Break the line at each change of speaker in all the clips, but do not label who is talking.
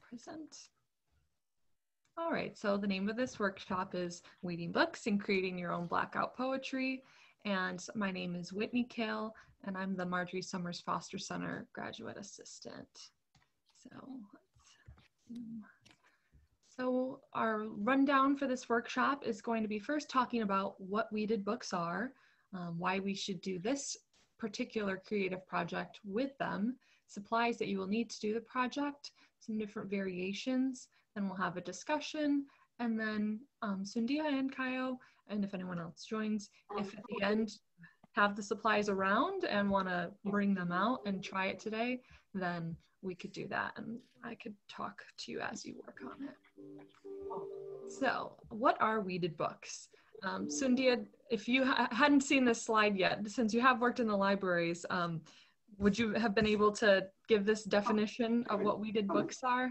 Present. All right, so the name of this workshop is Weeding Books and Creating Your Own Blackout Poetry. And my name is Whitney Kehl, and I'm the Margery Summers Foster Center Graduate Assistant. So our rundown for this workshop is going to be first talking about what weeded books are, why we should do this particular creative project with them, supplies that you will need to do the project, some different variations, then we'll have a discussion, and then Sundia and Kaio, and if anyone else joins, if at the end have the supplies around and want to bring them out and try it today, then we could do that, and I could talk to you as you work on it. So, what are weeded books? Sundia, if you hadn't seen this slide yet, since you have worked in the libraries, would you have been able to give this definition of what weeded books are?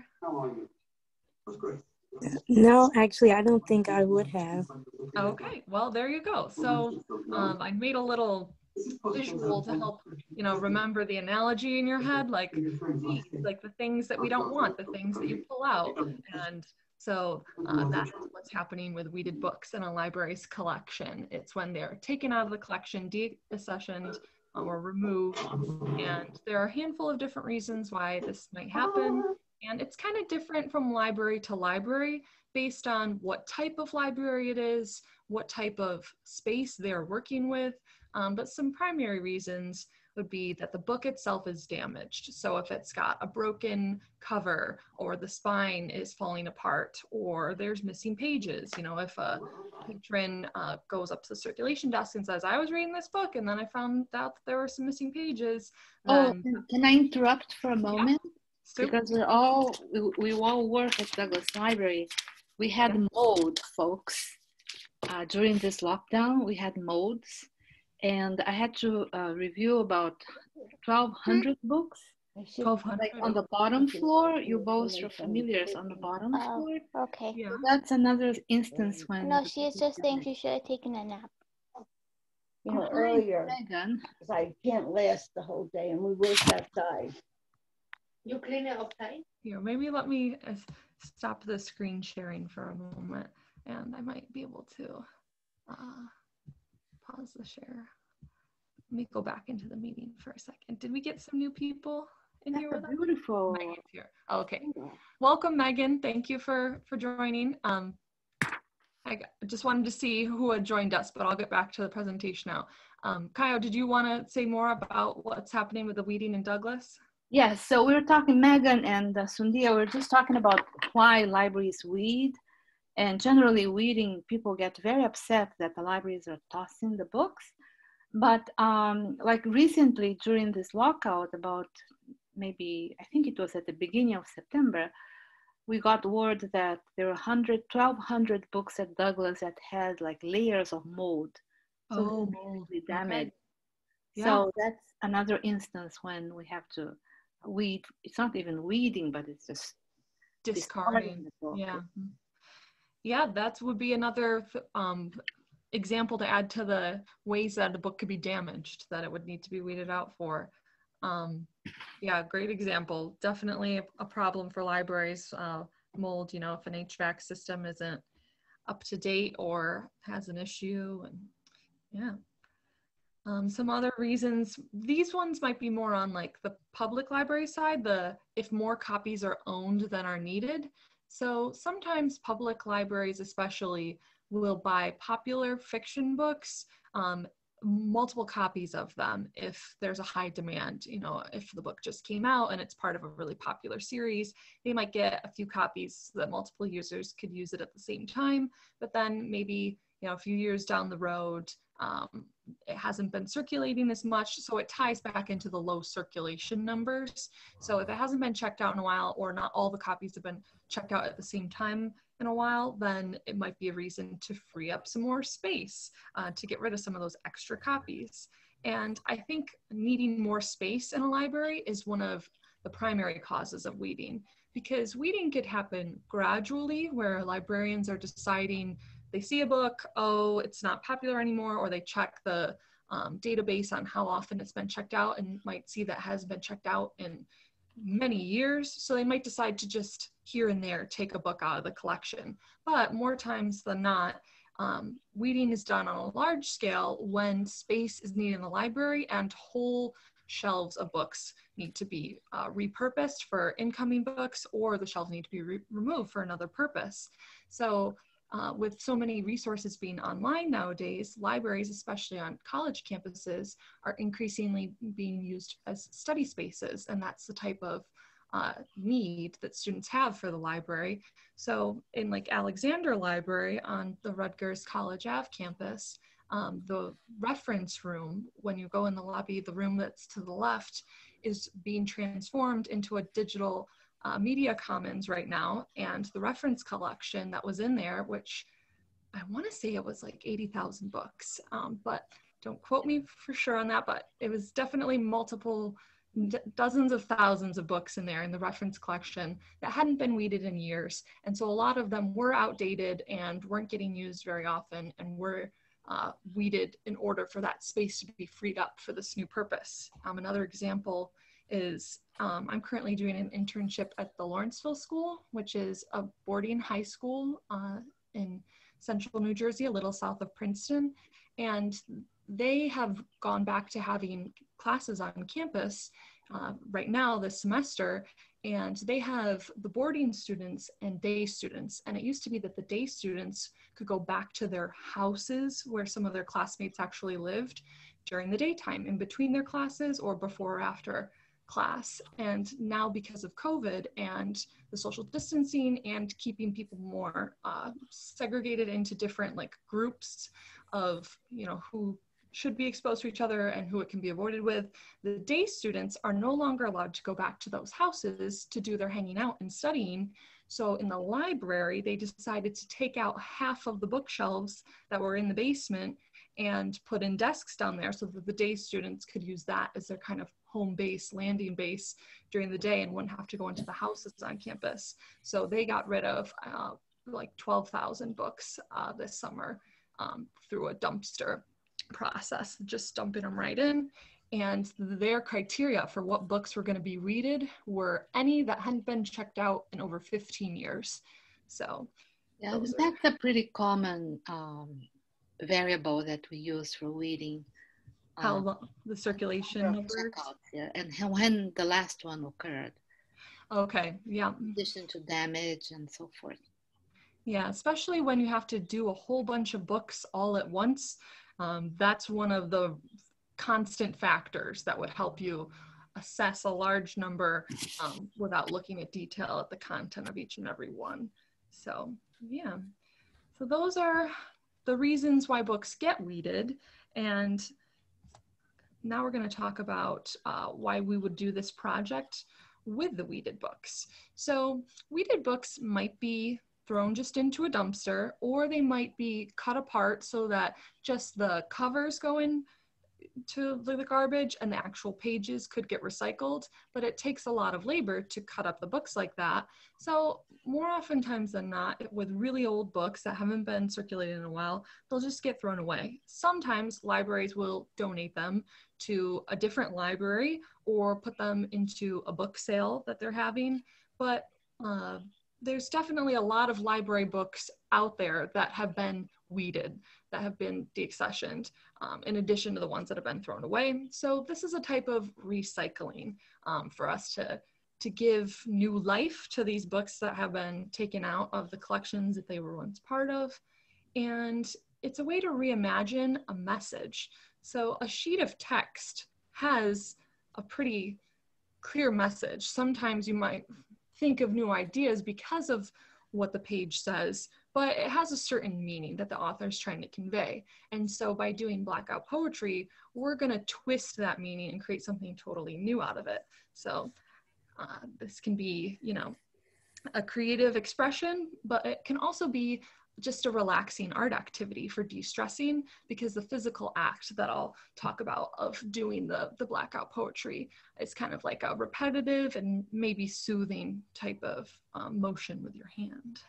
No, actually, I don't think I would have.
Okay, well, there you go. So I made a little visual to help, remember the analogy in your head, like weeds, like the things that we don't want, the things that you pull out. And so that's what's happening with weeded books in a library's collection. It's when they're taken out of the collection, deaccessioned, or removed. And there are a handful of different reasons why this might happen. And it's kind of different from library to library based on what type of library it is, what type of space they're working with. But some primary reasons would be that the book itself is damaged. So if it's got a broken cover, or the spine is falling apart, or there's missing pages, if a patron goes up to the circulation desk and says, I was reading this book and then I found out that there were some missing pages. Then,
can I interrupt for a moment?
Yeah.
Because we all work at Douglas Library. We had mold, folks. During this lockdown, we had molds, and I had to review about 1,200 books.
1,200.
Like on the bottom floor, you both are familiar on the bottom floor.
Okay.
Yeah.
So that's another instance when.
No, she is just saying she should have taken a nap.
Earlier,
Megan,
because I can't last the whole day, and we worked outside.
You clean it outside?
Here, maybe let me stop the screen sharing for a moment, and I might be able to pause the share. Let me go back into the meeting for a second. Did we get some new people in here with us?
Beautiful.
Megan's here. Oh, okay. Welcome, Megan. Thank you for joining. I just wanted to see who had joined us, but I'll get back to the presentation now. Kaio, did you want to say more about what's happening with the weeding in Douglas?
Yes, so we were talking, Megan and Sundia, we were just talking about why libraries weed. And generally weeding, people get very upset that the libraries are tossing the books. But like recently during this lockout, about maybe, I think it was at the beginning of September, we got word that there were 1,200 books at Douglas that had like layers of mold. So mold damaged. Okay. Yeah. So that's another instance when we have to weed. It's not even weeding, but it's just
discarding. Yeah. Yeah, that would be another example to add to the ways that a book could be damaged, that it would need to be weeded out for. Yeah, great example. Definitely a problem for libraries. Mold, if an HVAC system isn't up to date or has an issue, and yeah. Some other reasons, these ones might be more on like the public library side, if more copies are owned than are needed. So sometimes public libraries especially will buy popular fiction books, multiple copies of them if there's a high demand. If the book just came out and it's part of a really popular series, they might get a few copies so that multiple users could use it at the same time. But then maybe a few years down the road, it hasn't been circulating as much, so it ties back into the low circulation numbers. So if it hasn't been checked out in a while, or not all the copies have been checked out at the same time in a while, then it might be a reason to free up some more space to get rid of some of those extra copies. And I think needing more space in a library is one of the primary causes of weeding, because weeding could happen gradually, where librarians are deciding, they see a book, oh, it's not popular anymore, or they check the database on how often it's been checked out and might see that has been checked out in many years, so they might decide to just here and there take a book out of the collection. But more times than not, weeding is done on a large scale when space is needed in the library and whole shelves of books need to be repurposed for incoming books, or the shelves need to be removed for another purpose. So with so many resources being online nowadays, libraries, especially on college campuses, are increasingly being used as study spaces, and that's the type of need that students have for the library. So in like Alexander Library on the Rutgers College Ave campus, the reference room, when you go in the lobby, the room that's to the left is being transformed into a digital media commons right now. And the reference collection that was in there, which I want to say it was like 80,000 books, but don't quote me for sure on that, but it was definitely multiple dozens of thousands of books in there in the reference collection that hadn't been weeded in years. And so a lot of them were outdated and weren't getting used very often, and were weeded in order for that space to be freed up for this new purpose. Another example is I'm currently doing an internship at the Lawrenceville School, which is a boarding high school in central New Jersey, a little south of Princeton. And they have gone back to having classes on campus right now this semester, and they have the boarding students and day students. And it used to be that the day students could go back to their houses where some of their classmates actually lived during the daytime in between their classes or before or after class. And now, because of COVID and the social distancing and keeping people more segregated into different like groups of, you know, who should be exposed to each other and who it can be avoided with, the day students are no longer allowed to go back to those houses to do their hanging out and studying. So in the library, they decided to take out half of the bookshelves that were in the basement and put in desks down there so that the day students could use that as their kind of home base, landing base during the day, and wouldn't have to go into the houses on campus. So they got rid of like 12,000 books this summer through a dumpster process, just dumping them right in. And their criteria for what books were going to be weeded were any that hadn't been checked out in over 15 years. So
yeah, that's a pretty common variable that we use for weeding.
How long, the circulation numbers?
Yeah, and when the last one occurred.
Okay, yeah.
In addition to damage and so forth.
Yeah, especially when you have to do a whole bunch of books all at once. That's one of the constant factors that would help you assess a large number without looking at detail at the content of each and every one. So yeah, so those are the reasons why books get weeded. And now we're going to talk about why we would do this project with the weeded books. So weeded books might be thrown just into a dumpster, or they might be cut apart so that just the covers go in to the garbage and the actual pages could get recycled, but it takes a lot of labor to cut up the books like that. So more oftentimes than not, with really old books that haven't been circulated in a while, they'll just get thrown away. Sometimes libraries will donate them to a different library or put them into a book sale that they're having, but there's definitely a lot of library books out there that have been weeded, that have been deaccessioned, in addition to the ones that have been thrown away. So this is a type of recycling for us to give new life to these books that have been taken out of the collections that they were once part of. And it's a way to reimagine a message. So a sheet of text has a pretty clear message. Sometimes you might think of new ideas because of what the page says, but it has a certain meaning that the author is trying to convey. And so by doing Blackout Poetry, we're going to twist that meaning and create something totally new out of it. So this can be, you know, a creative expression, but it can also be just a relaxing art activity for de-stressing, because the physical act that I'll talk about of doing the Blackout Poetry is kind of like a repetitive and maybe soothing type of motion with your hand.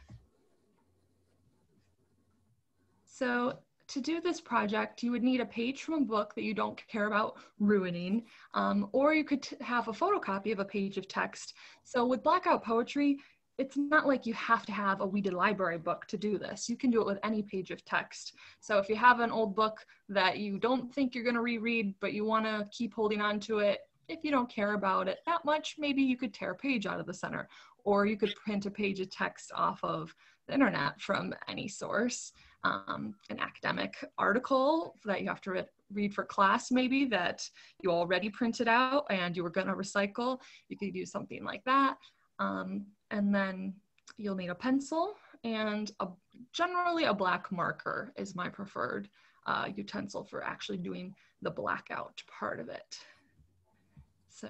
So to do this project, you would need a page from a book that you don't care about ruining, or you could have a photocopy of a page of text. So with Blackout Poetry, it's not like you have to have a weeded library book to do this. You can do it with any page of text. So if you have an old book that you don't think you're going to reread, but you want to keep holding on to it, if you don't care about it that much, maybe you could tear a page out of the center, or you could print a page of text off of the internet from any source, an academic article that you have to read for class maybe that you already printed out and you were going to recycle. You could do something like that. And then you'll need a pencil and generally a black marker is my preferred utensil for actually doing the blackout part of it. So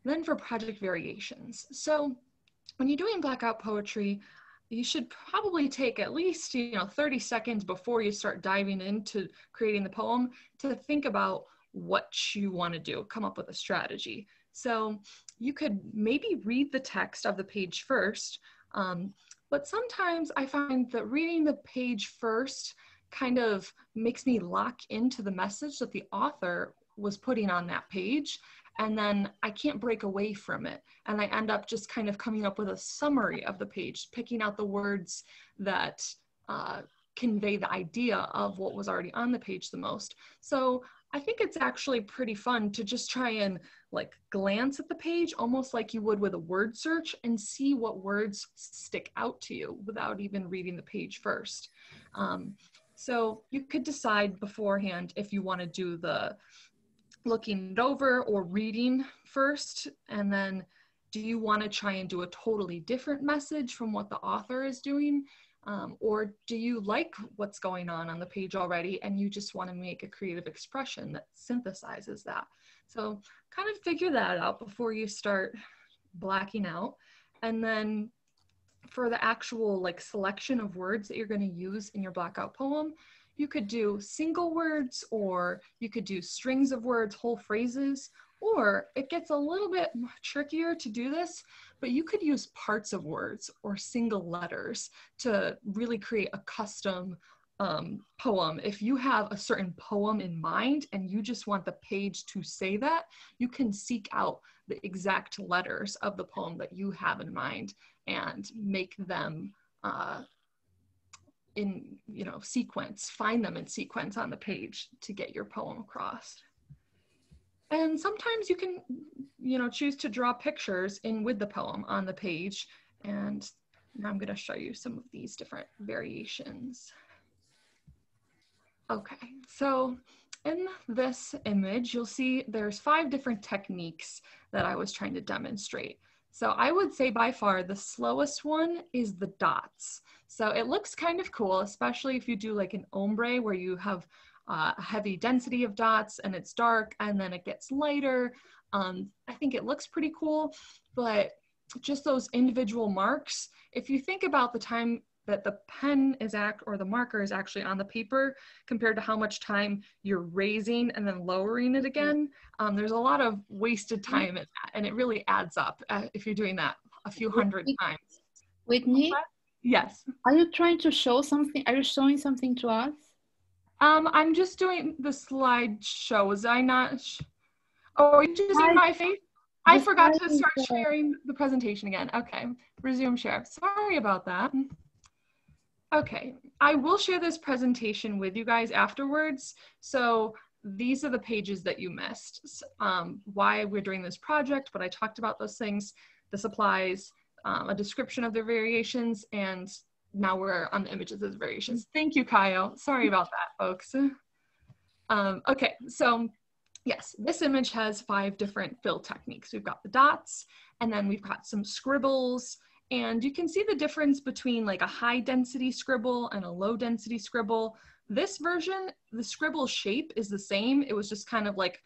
then for project variations. So when you're doing blackout poetry, you should probably take at least 30 seconds before you start diving into creating the poem to think about what you want to do, come up with a strategy. So you could maybe read the text of the page first, but sometimes I find that reading the page first kind of makes me lock into the message that the author was putting on that page, and then I can't break away from it. And I end up just kind of coming up with a summary of the page, picking out the words that convey the idea of what was already on the page the most. So I think it's actually pretty fun to just try and like glance at the page almost like you would with a word search and see what words stick out to you without even reading the page first. So you could decide beforehand if you want to do the looking it over or reading first, and then do you want to try and do a totally different message from what the author is doing? Or do you like what's going on the page already and you just want to make a creative expression that synthesizes that? So kind of figure that out before you start blacking out. And then for the actual like selection of words that you're going to use in your blackout poem, you could do single words, or you could do strings of words, whole phrases, or it gets a little bit trickier to do this, but you could use parts of words or single letters to really create a custom poem. If you have a certain poem in mind and you just want the page to say that, you can seek out the exact letters of the poem that you have in mind and make them in sequence, find them in sequence on the page to get your poem across. And sometimes you can, choose to draw pictures in with the poem on the page. And now I'm going to show you some of these different variations. Okay, so in this image, you'll see there's 5 different techniques that I was trying to demonstrate. So I would say by far the slowest one is the dots. So it looks kind of cool, especially if you do like an ombre where you have a heavy density of dots and it's dark and then it gets lighter. I think it looks pretty cool, but just those individual marks, if you think about the time that the pen is or the marker is actually on the paper compared to how much time you're raising and then lowering it again, there's a lot of wasted time in that, and it really adds up if you're doing that a few hundred times.
Whitney?
Yes.
Are you trying to show something? Are you showing something to us?
I'm just doing the slideshow. Was I not? Oh, are you just seeing my face? I forgot to start sharing the presentation again. Okay, resume share. Sorry about that. Okay, I will share this presentation with you guys afterwards. So these are the pages that you missed. Why we're doing this project, but I talked about those things, the supplies, a description of their variations, and now we're on the images of the variations. Thank you, Kyle. Sorry about that, folks. Okay, so yes, this image has 5 different fill techniques. We've got the dots, and then we've got some scribbles, and you can see the difference between like a high density scribble and a low density scribble. This version, the scribble shape is the same. It was just kind of like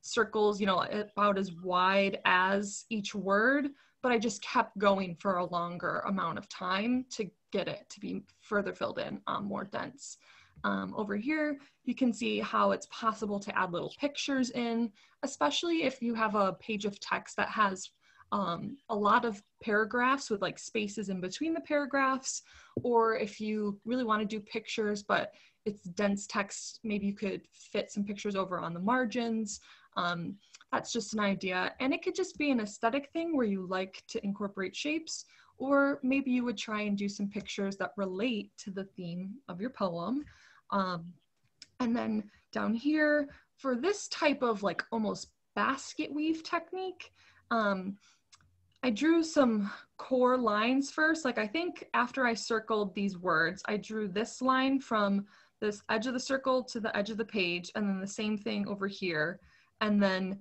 circles, about as wide as each word, but I just kept going for a longer amount of time to get it to be further filled in, more dense. Over here, you can see how it's possible to add little pictures in, especially if you have a page of text that has a lot of paragraphs with like spaces in between the paragraphs, or if you really want to do pictures, but it's dense text, maybe you could fit some pictures over on the margins. That's just an idea. And it could just be an aesthetic thing where you like to incorporate shapes, or maybe you would try and do some pictures that relate to the theme of your poem. And then down here, for this type of like almost basket weave technique, I drew some core lines first. Like I think after I circled these words, I drew this line from this edge of the circle to the edge of the page, and then the same thing over here, and then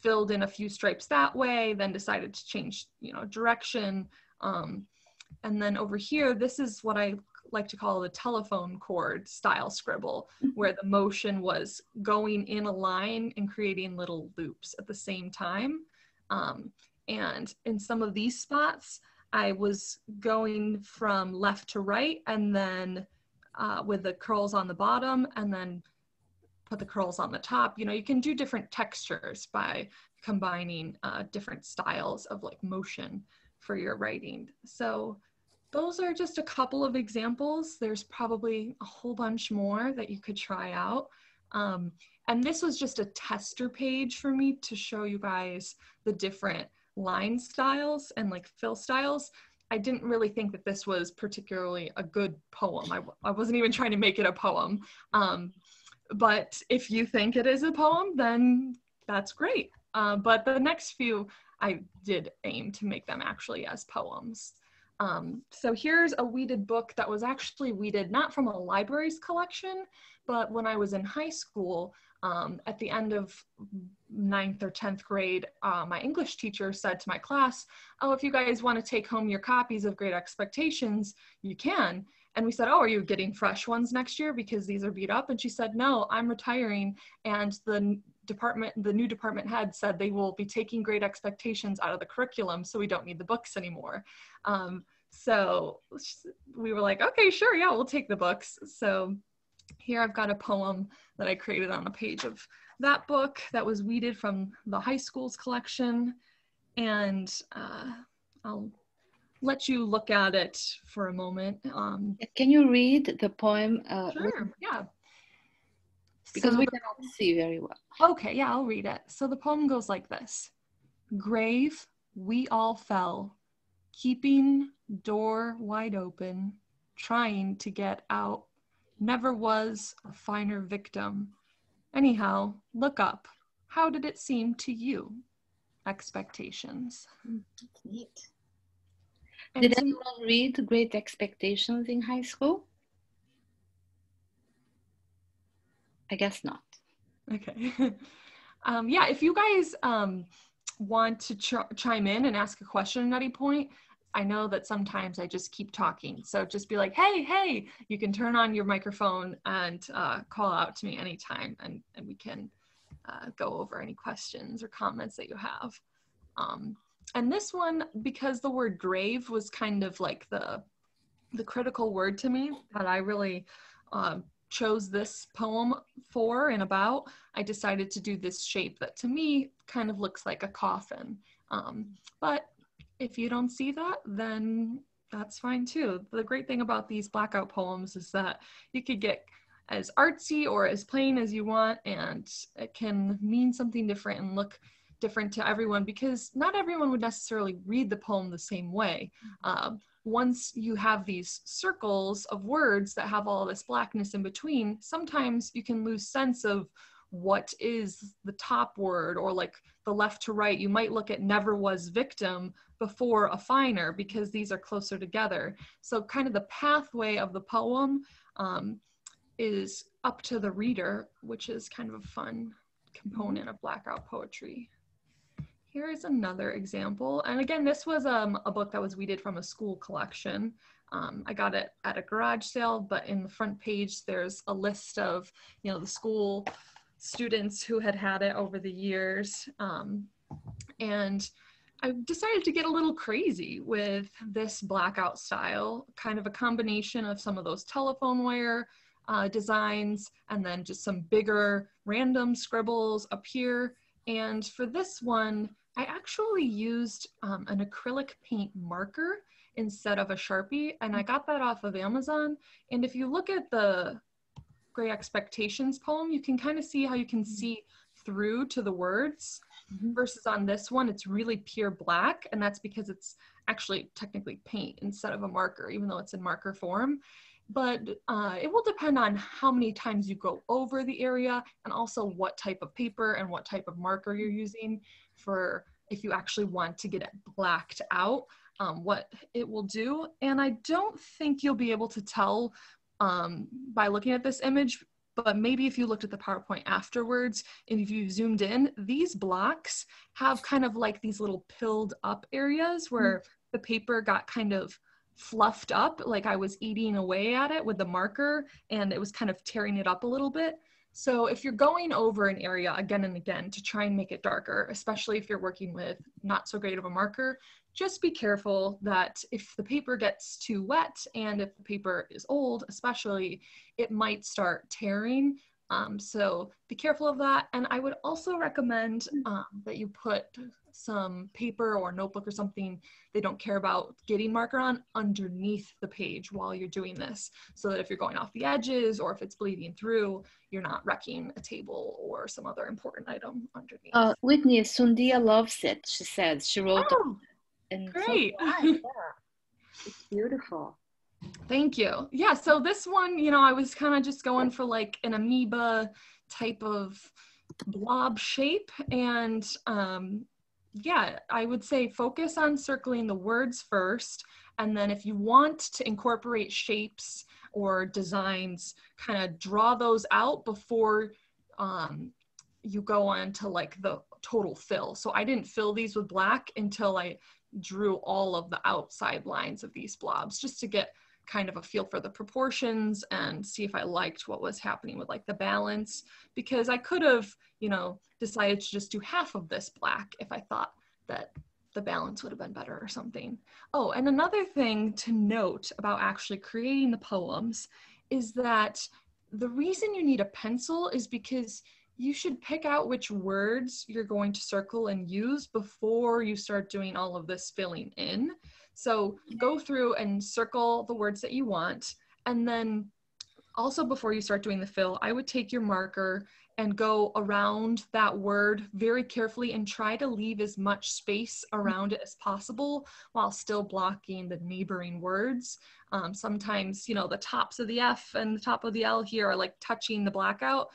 filled in a few stripes that way, then decided to change, direction. And then over here, this is what I like to call the telephone cord style scribble, where the motion was going in a line and creating little loops at the same time. And in some of these spots, I was going from left to right, and then with the curls on the bottom, and then put the curls on the top. You can do different textures by combining different styles of like motion for your writing. So those are just a couple of examples. There's probably a whole bunch more that you could try out. And this was just a tester page for me to show you guys the different line styles and like fill styles. I didn't really think that this was particularly a good poem. I wasn't even trying to make it a poem. But if you think it is a poem, then that's great. But the next few, I did aim to make them actually as poems. So here's a weeded book that was actually weeded not from a library's collection, but when I was in high school, at the end of 9th or 10th grade, my English teacher said to my class, "Oh, if you guys want to take home your copies of Great Expectations, you can." And we said, "Oh, are you getting fresh ones next year because these are beat up?" And she said, "No, I'm retiring, and the new department head said they will be taking Great Expectations out of the curriculum, so we don't need the books anymore." So we were like, "Okay, sure, yeah, we'll take the books." So here I've got a poem that I created on a page of that book that was weeded from the high school's collection. And I'll let you look at it for a moment.
Can you read the poem?
Sure, yeah.
Because
so
we cannot see very well.
Okay, yeah, I'll read it. So the poem goes like this. Grave, we all fell, keeping door wide open, trying to get out. Never was a finer victim. Anyhow, look up. How did it seem to you? Expectations.
That's neat.
And
did anyone read Great Expectations in high school? I guess not.
Okay. Yeah, if you guys want to chime in and ask a question at any point, I know that sometimes I just keep talking. So just be like, hey, you can turn on your microphone and call out to me anytime, and we can go over any questions or comments that you have. And this one, because the word grave was kind of like the critical word to me that I really chose this poem for and about, I decided to do this shape that to me kind of looks like a coffin. But if you don't see that, then that's fine too. The great thing about these Blackout poems is that you could get as artsy or as plain as you want, and it can mean something different and look different to everyone, because not everyone would necessarily read the poem the same way. Once you have these circles of words that have all this blackness in between, sometimes you can lose sense of what is the top word, or like the left to right. You might look at never was victim before a finer, because these are closer together. So kind of the pathway of the poem is up to the reader, which is kind of a fun component of Blackout poetry. Here is another example. And again, this was a book that was weeded from a school collection. I got it at a garage sale, but in the front page, there's a list of, the school students who had it over the years. And I decided to get a little crazy with this Blackout style, kind of a combination of some of those telephone wire designs, and then just some bigger random scribbles up here. And for this one, I actually used an acrylic paint marker instead of a Sharpie, and I got that off of Amazon. And if you look at the Great Expectations poem, you can kind of see how you can see through to the words, versus on this one, it's really pure black, and that's because it's actually technically paint instead of a marker, even though it's in marker form. But it will depend on how many times you go over the area, and also what type of paper and what type of marker you're using for if you actually want to get it blacked out, what it will do. And I don't think you'll be able to tell by looking at this image, but maybe if you looked at the PowerPoint afterwards, and if you zoomed in, these blocks have kind of like these little pilled up areas where the paper got kind of fluffed up, like I was eating away at it with the marker, and it was kind of tearing it up a little bit. So if you're going over an area again and again to try and make it darker, especially if you're working with not so great of a marker, just be careful that if the paper gets too wet, and if the paper is old especially, it might start tearing. So be careful of that. And I would also recommend that you put some paper or notebook or something they don't care about getting marker on underneath the page while you're doing this, so that if you're going off the edges or if it's bleeding through, you're not wrecking a table or some other important item underneath.
Whitney, Sundia loves it, she says. She wrote and
great.
So yeah. It's beautiful.
Thank you. Yeah, so this one, you know, I was kind of just going for like an amoeba type of blob shape. And yeah, I would say focus on circling the words first. And then if you want to incorporate shapes or designs, kind of draw those out before you go on to like the total fill. So I didn't fill these with black until I drew all of the outside lines of these blobs, just to get kind of a feel for the proportions and see if I liked what was happening with like the balance, because I could have, you know, decided to just do half of this black if I thought that the balance would have been better or something. Oh, and another thing to note about actually creating the poems is that the reason you need a pencil is because you should pick out which words you're going to circle and use before you start doing all of this filling in. So go through and circle the words that you want. And then also before you start doing the fill, I would take your marker and go around that word very carefully and try to leave as much space around it as possible while still blocking the neighboring words. Sometimes, you know, the tops of the F and the top of the L here are like touching the blackout.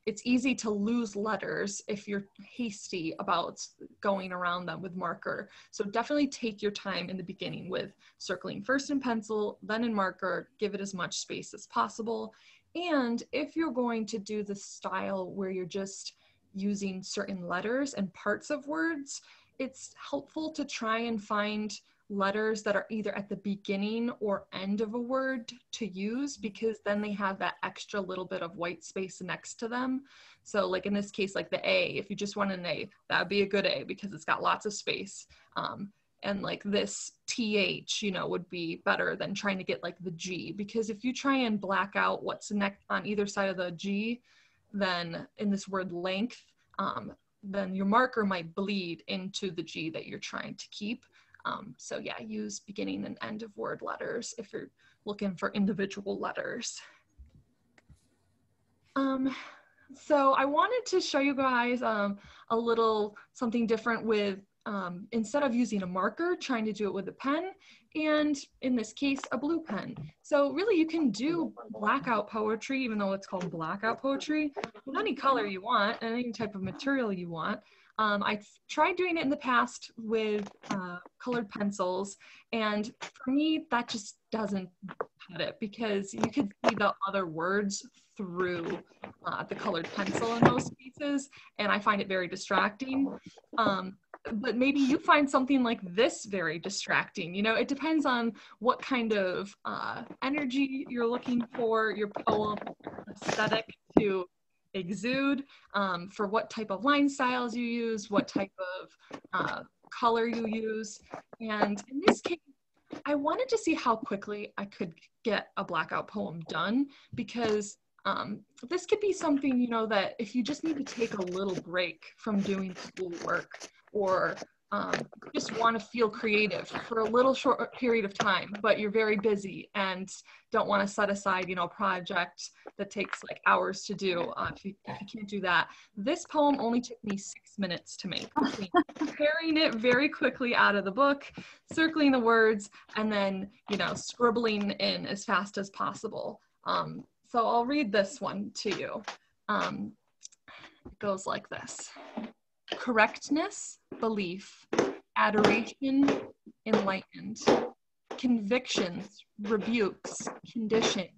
It's easy to lose letters if you're hasty about going around them with marker. So definitely take your time in the beginning with circling first in pencil, then in marker, give it as much space as possible. And if you're going to do the style where you're just using certain letters and parts of words, it's helpful to try and find letters that are either at the beginning or end of a word to use, because then they have that extra little bit of white space next to them. So like in this case, like the A, if you just want an A, that would be a good A because it's got lots of space. And like this TH, you know, would be better than trying to get like the G, because if you try and black out what's next on either side of the G, then in this word length, then your marker might bleed into the G that you're trying to keep. So yeah, use beginning and end of word letters if you're looking for individual letters. So I wanted to show you guys a little something different with, instead of using a marker, trying to do it with a pen, and in this case, a blue pen. So really you can do blackout poetry, even though it's called blackout poetry, with any color you want and any type of material you want. I've tried doing it in the past with colored pencils, and for me, that just doesn't cut it, because you could see the other words through the colored pencil in most cases, and I find it very distracting. But maybe you find something like this very distracting. You know, it depends on what kind of energy you're looking for your poem aesthetic to exude, for what type of line styles you use, what type of color you use. And in this case, I wanted to see how quickly I could get a blackout poem done, because this could be something, you know, that if you just need to take a little break from doing schoolwork, or just want to feel creative for a little short period of time, but you're very busy and don't want to set aside, you know, a project that takes like hours to do. If you can't do that, this poem only took me 6 minutes to make, tearing it very quickly out of the book, circling the words, and then, you know, scribbling in as fast as possible. So I'll read this one to you. It goes like this. Correctness, belief, adoration, enlightened, convictions, rebukes, condition,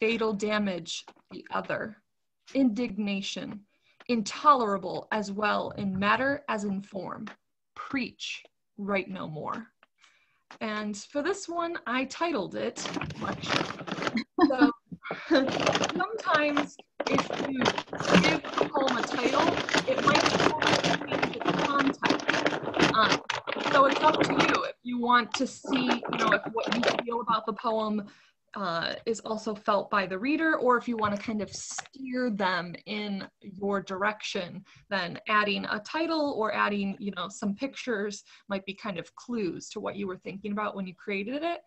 fatal damage, the other, indignation, intolerable as well in matter as in form, preach, write no more. And for this one, I titled it Lecture. So sometimes if you give the poem a title, it might totally change its context. So it's up to you if you want to see, you know, if what you feel about the poem is also felt by the reader, or if you want to kind of steer them in your direction, then adding a title or adding, you know, some pictures might be kind of clues to what you were thinking about when you created it.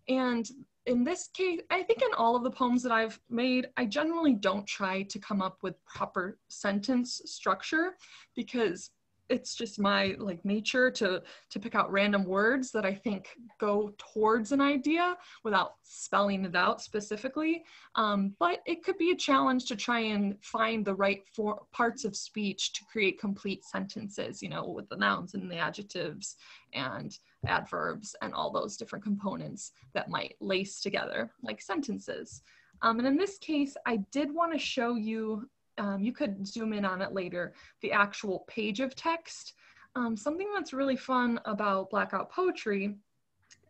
And in this case, I think in all of the poems that I've made, I generally don't try to come up with proper sentence structure, because it's just my like nature to pick out random words that I think go towards an idea without spelling it out specifically. But it could be a challenge to try and find the right parts of speech to create complete sentences, you know, with the nouns and the adjectives and adverbs and all those different components that might lace together like sentences. And in this case, I did want to show you, you could zoom in on it later, the actual page of text. Something that's really fun about Blackout Poetry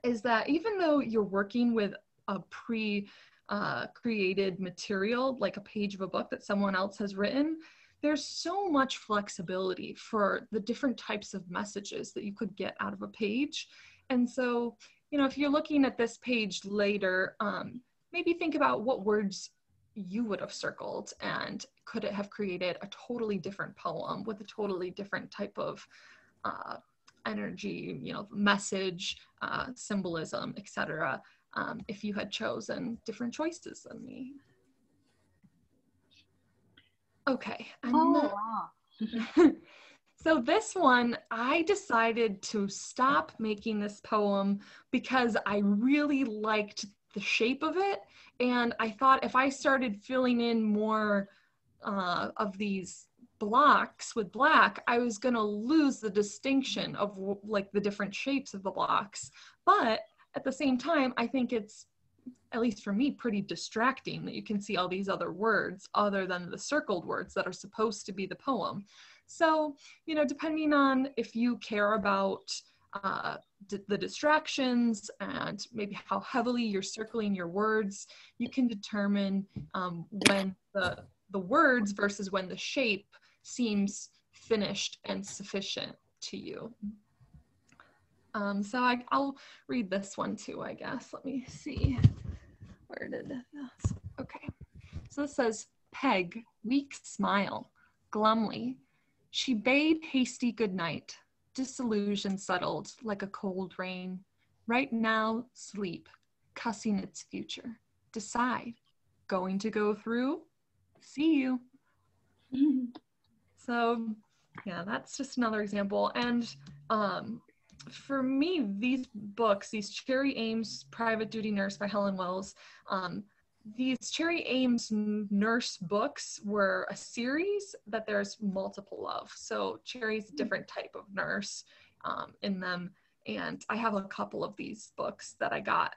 is that even though you're working with a created material, like a page of a book that someone else has written, there's so much flexibility for the different types of messages that you could get out of a page. And so, you know, if you're looking at this page later, maybe think about what words you would have circled, and could it have created a totally different poem with a totally different type of energy, you know, message, symbolism, etc. If you had chosen different choices than me. Okay.
Oh, wow.
So this one, I decided to stop making this poem because I really liked the shape of it. And I thought if I started filling in more of these blocks with black, I was going to lose the distinction of like the different shapes of the blocks. But at the same time, I think it's, at least for me, pretty distracting that you can see all these other words other than the circled words that are supposed to be the poem. So, you know, depending on if you care about the distractions and maybe how heavily you're circling your words, you can determine when the words versus when the shape seems finished and sufficient to you. So I'll read this one too, I guess. Let me see. Where did this? Okay. So this says, Peg, weak smile, glumly. She bade hasty goodnight. Disillusion settled like a cold rain. Right now, sleep, cussing its future. Decide, going to go through? See you.
Mm-hmm.
So yeah, that's just another example. And for me, these books, these Cherry Ames Private Duty Nurse by Helen Wells, these Cherry Ames nurse books were a series that there's multiple of. So Cherry's a different type of nurse in them. And I have a couple of these books that I got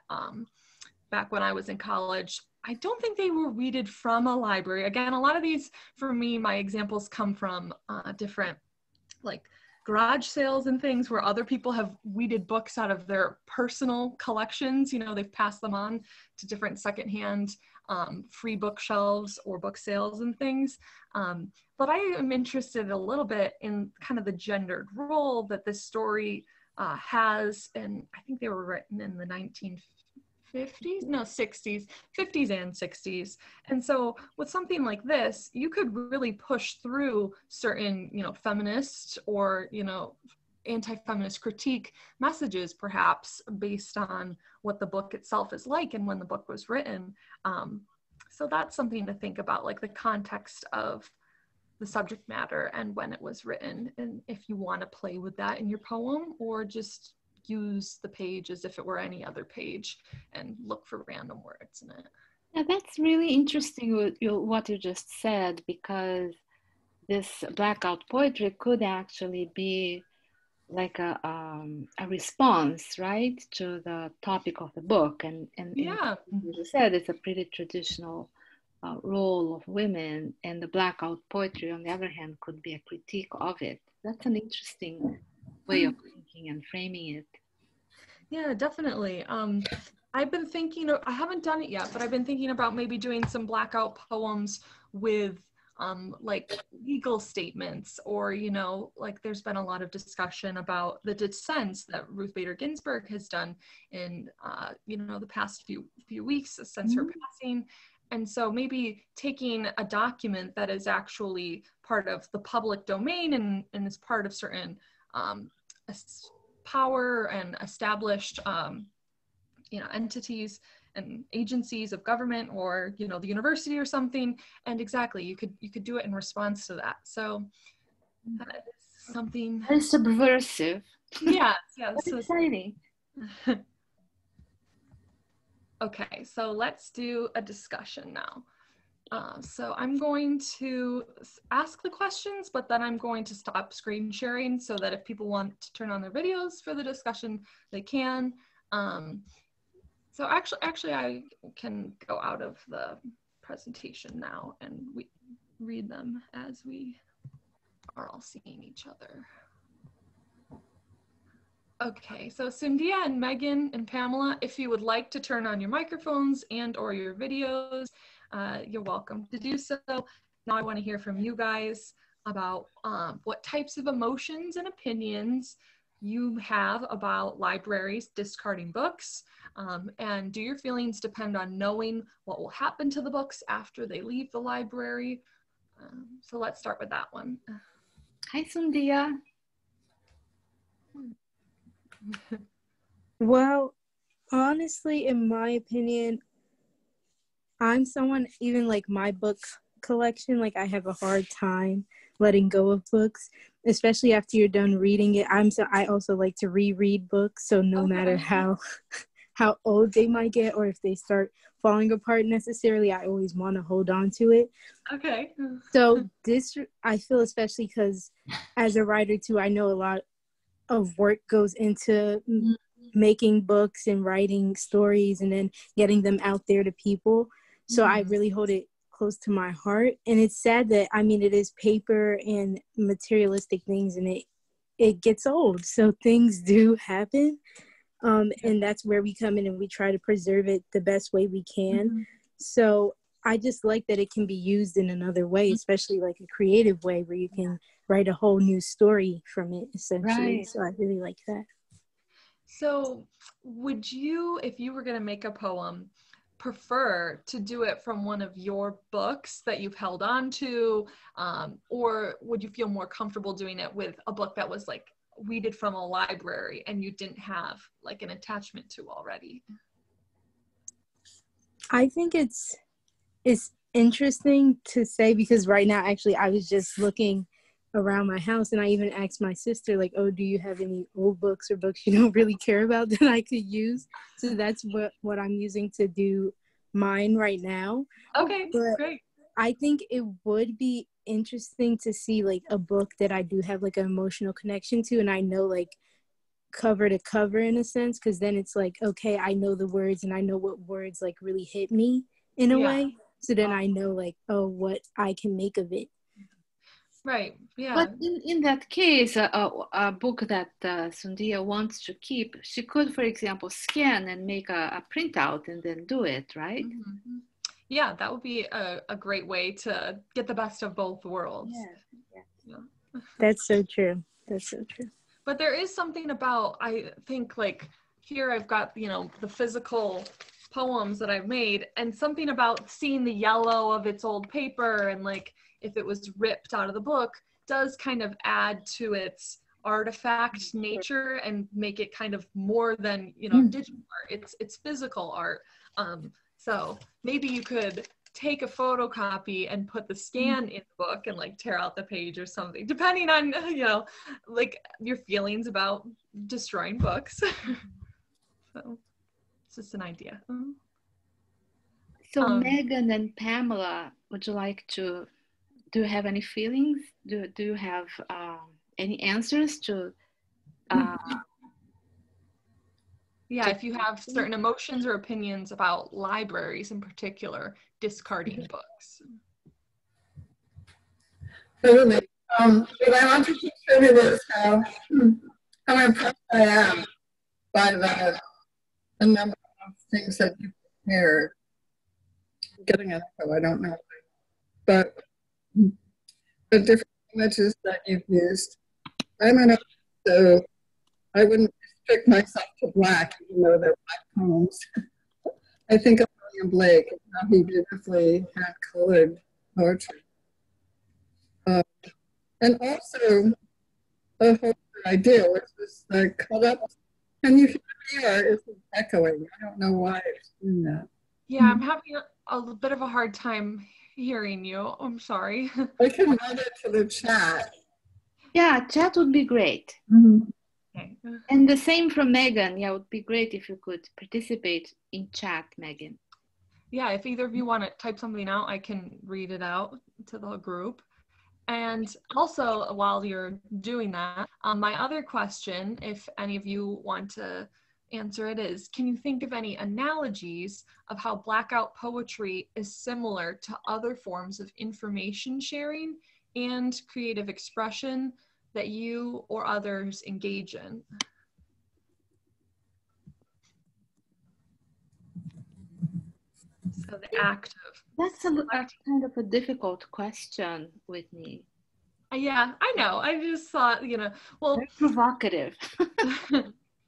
back when I was in college. I don't think they were weeded from a library. Again, a lot of these, for me, my examples come from different like garage sales and things where other people have weeded books out of their personal collections. You know, they've passed them on to different secondhand free bookshelves or book sales and things. But I am interested a little bit in kind of the gendered role that this story has, and I think they were written in the 1950s 50s, no, 60s, 50s and 60s. And so with something like this, you could really push through certain, feminist or, anti-feminist critique messages, perhaps based on what the book itself is like and when the book was written. So that's something to think about, like the context of the subject matter and when it was written, and if you want to play with that in your poem, or just use the page as if it were any other page and look for random words in it.
Yeah, that's really interesting what you just said, because this blackout poetry could actually be like a response, right, to the topic of the book. And
Yeah.
as you said, it's a pretty traditional role of women, and the blackout poetry, on the other hand, could be a critique of it. That's an interesting way of thinking and framing it.
Yeah, definitely. I've been thinking, I haven't done it yet, but I've been thinking about maybe doing some blackout poems with like legal statements, or, like there's been a lot of discussion about the dissents that Ruth Bader Ginsburg has done in, the past few weeks since her passing. And so maybe taking a document that is actually part of the public domain and is part of certain power and established, entities and agencies of government, or, the university or something. And exactly, you could do it in response to that. So that is something
very subversive.
Yes.
That's exciting.
Okay, so let's do a discussion now. So I'm going to ask the questions, but then I'm going to stop screen sharing so that if people want to turn on their videos for the discussion, they can. So actually I can go out of the presentation now and we read them as we are all seeing each other. Okay, so Sundia and Megan and Pamela, if you would like to turn on your microphones and or your videos, you're welcome to do so. Now I want to hear from you guys about what types of emotions and opinions you have about libraries discarding books, and do your feelings depend on knowing what will happen to the books after they leave the library? So let's start with that one.
Hi, Sundia.
Well, honestly, in my opinion, I'm someone, even like my book collection, like I have a hard time letting go of books, especially after you're done reading it. I also like to reread books, so no matter how old they might get or if they start falling apart necessarily, I always want to hold on to it.
Okay.
So this, I feel, especially because as a writer too, I know a lot of work goes into making books and writing stories and then getting them out there to people. So I really hold it close to my heart. And it's sad that, it is paper and materialistic things, and it gets old. So things do happen. And that's where we come in and we try to preserve it the best way we can. So I just like that it can be used in another way, especially like a creative way where you can write a whole new story from it, essentially. Right. So I really like that.
So would you, if you were going to make a poem, prefer to do it from one of your books that you've held on to, or would you feel more comfortable doing it with a book that was like weeded from a library and you didn't have like an attachment to already?
I think it's interesting to say, because right now, actually, I was just looking around my house and I even asked my sister, like, oh, do you have any old books or books you don't really care about that I could use? So that's what I'm using to do mine right now.
Okay,
but
great.
I think it would be interesting to see like a book that I do have like an emotional connection to, and I know like cover to cover in a sense, because then it's like, okay, I know the words and I know what words like really hit me in a way. So then I know like, oh, what I can make of it.
Right, yeah.
But in that case, a book that Sundia wants to keep, she could, for example, scan and make a printout and then do it, right?
Yeah, that would be a great way to get the best of both worlds. Yeah.
That's so true. That's so true.
But there is something about, I think, like here I've got, the physical poems that I've made, and something about seeing the yellow of its old paper and like if it was ripped out of the book does kind of add to its artifact nature and make it kind of more than, you know, digital art. It's physical art. So maybe you could take a photocopy and put the scan in the book and like tear out the page or something, depending on, you know, like your feelings about destroying books. So it's just an idea.
So Megan and Pamela, would you like to, do you have any feelings? Do you have any answers to?
Yeah, if you have certain emotions or opinions about libraries in particular, discarding books.
Totally. What I want to contribute is how impressed I am by the number of things that you prepared. Getting an echo, I don't know. But the different images that you've used. I'm an artist, so I wouldn't restrict myself to black, even though they're black poems. I think of William Blake and how he beautifully had colored poetry. And also a whole idea, which was cut up. Can you hear? It's echoing. I don't know why it's doing that.
Yeah, I'm having a bit of a hard time hearing you. I'm sorry.
I can write it to the chat.
Yeah, chat would be great.
Okay.
And the same from Megan. Yeah, it would be great if you could participate in chat, Megan.
Yeah, if either of you want to type something out, I can read it out to the group. And also, while you're doing that, my other question, if any of you want to answer it, is, can you think of any analogies of how Blackout poetry is similar to other forms of information sharing and creative expression that you or others engage in? So the act of.
That's kind of a difficult question, Whitney.
Yeah, I know. I just thought, you know, well.
Very provocative.